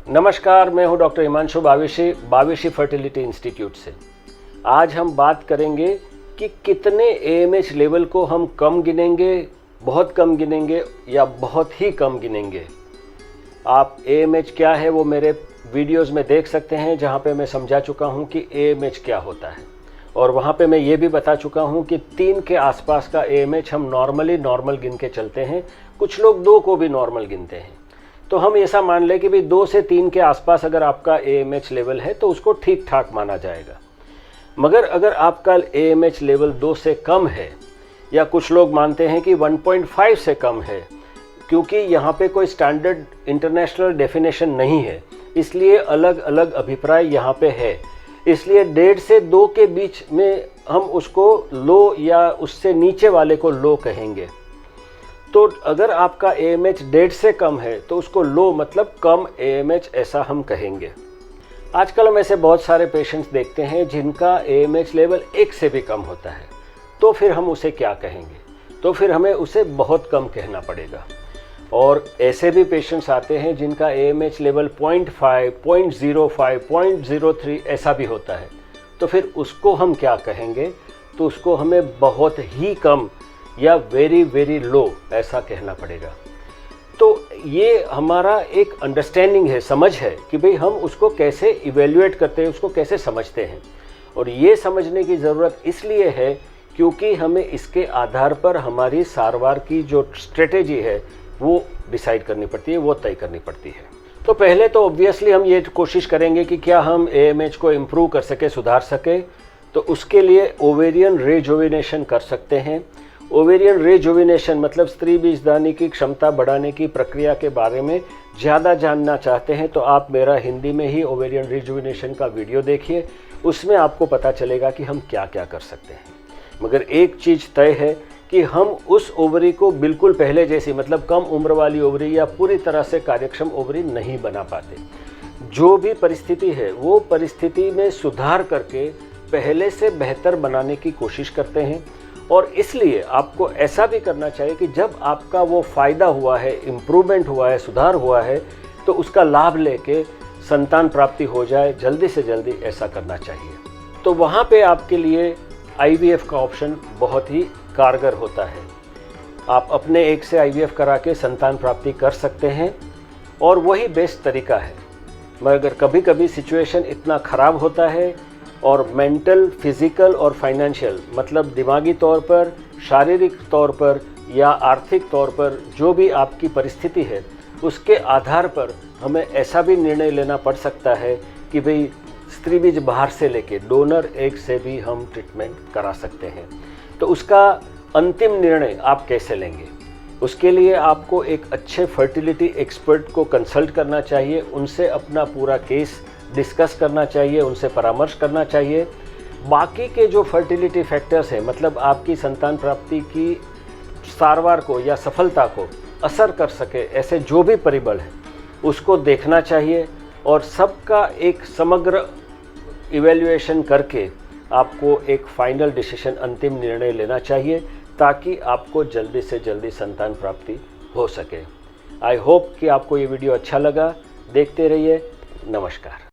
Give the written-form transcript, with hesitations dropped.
नमस्कार, मैं हूं डॉक्टर हिमांशु बाविशी फर्टिलिटी इंस्टीट्यूट से। आज हम बात करेंगे कि कितने एएमएच लेवल को हम कम गिनेंगे, बहुत कम गिनेंगे या बहुत ही कम गिनेंगे। आप एएमएच क्या है वो मेरे वीडियोस में देख सकते हैं, जहां पे मैं समझा चुका हूं कि एएमएच क्या होता है, और वहां पे मैं ये भी बता चुका हूं कि 3 के आसपास का एएमएच हम नॉर्मल गिन के चलते हैं। कुछ लोग 2 को भी नॉर्मल गिनते हैं। तो हम ऐसा मान लें कि भाई 2 से 3 के आसपास अगर आपका एएमएच लेवल है तो उसको ठीक ठाक माना जाएगा। मगर अगर आपका एएमएच लेवल 2 से कम है, या कुछ लोग मानते हैं कि 1.5 से कम है, क्योंकि यहाँ पे कोई स्टैंडर्ड इंटरनेशनल डेफिनेशन नहीं है, इसलिए अलग अलग अभिप्राय यहाँ पे है। इसलिए 1.5 से 2 के बीच में हम उसको लो या उससे नीचे वाले को लो कहेंगे। तो अगर आपका एएमएच 1.5 से कम है तो उसको लो मतलब कम एएमएच ऐसा हम कहेंगे। आजकल हम ऐसे बहुत सारे पेशेंट्स देखते हैं जिनका एएमएच लेवल 1 से भी कम होता है, तो फिर हम उसे क्या कहेंगे? तो फिर हमें उसे बहुत कम कहना पड़ेगा। और ऐसे भी पेशेंट्स आते हैं जिनका एएमएच लेवल 0.5, 0.05, 0.03 ऐसा भी होता है, तो फिर उसको हम क्या कहेंगे? तो उसको हमें बहुत ही कम या वेरी वेरी लो ऐसा कहना पड़ेगा। तो ये हमारा एक अंडरस्टैंडिंग है, समझ है कि भाई हम उसको कैसे इवेल्युएट करते हैं, उसको कैसे समझते हैं। और ये समझने की ज़रूरत इसलिए है क्योंकि हमें इसके आधार पर हमारी सारवार की जो स्ट्रेटेजी है वो डिसाइड करनी पड़ती है, वो तय करनी पड़ती है। तो पहले तो ऑब्वियसली हम ये कोशिश करेंगे कि क्या हम एएमएच को इम्प्रूव कर सके, सुधार सके। तो उसके लिए ओवेरियन रिजुविनेशन कर सकते हैं। ओवेरियन रिजुविनेशन मतलब स्त्री बीजदानी की क्षमता बढ़ाने की प्रक्रिया के बारे में ज़्यादा जानना चाहते हैं तो आप मेरा हिंदी में ही ओवेरियन रिजुविनेशन का वीडियो देखिए, उसमें आपको पता चलेगा कि हम क्या क्या कर सकते हैं। मगर एक चीज़ तय है कि हम उस ओवरी को बिल्कुल पहले जैसी मतलब कम उम्र वाली ओवरी या पूरी तरह से कार्यक्षम ओवरी नहीं बना पाते। जो भी परिस्थिति है वो परिस्थिति में सुधार करके पहले से बेहतर बनाने की कोशिश करते हैं। और इसलिए आपको ऐसा भी करना चाहिए कि जब आपका वो फ़ायदा हुआ है, इम्प्रूवमेंट हुआ है, सुधार हुआ है, तो उसका लाभ लेके संतान प्राप्ति हो जाए जल्दी से जल्दी, ऐसा करना चाहिए। तो वहाँ पे आपके लिए आईवीएफ का ऑप्शन बहुत ही कारगर होता है। आप अपने एक से आईवीएफ करा के संतान प्राप्ति कर सकते हैं और वही बेस्ट तरीका है। मगर कभी कभी सिचुएशन इतना ख़राब होता है और मेंटल, फिज़िकल और फाइनेंशियल मतलब दिमागी तौर पर, शारीरिक तौर पर या आर्थिक तौर पर जो भी आपकी परिस्थिति है, उसके आधार पर हमें ऐसा भी निर्णय लेना पड़ सकता है कि भाई स्त्री बीज बाहर से लेके डोनर एग से भी हम ट्रीटमेंट करा सकते हैं। तो उसका अंतिम निर्णय आप कैसे लेंगे? उसके लिए आपको एक अच्छे फर्टिलिटी एक्सपर्ट को कंसल्ट करना चाहिए, उनसे अपना पूरा केस डिस्कस करना चाहिए, उनसे परामर्श करना चाहिए। बाकी के जो फर्टिलिटी फैक्टर्स हैं मतलब आपकी संतान प्राप्ति की सारवार को या सफलता को असर कर सके ऐसे जो भी परिबल हैं उसको देखना चाहिए, और सबका एक समग्र इवैल्यूएशन करके आपको एक फाइनल डिसीजन, अंतिम निर्णय लेना चाहिए ताकि आपको जल्दी से जल्दी संतान प्राप्ति हो सके। आई होप कि आपको ये वीडियो अच्छा लगा। देखते रहिए। नमस्कार।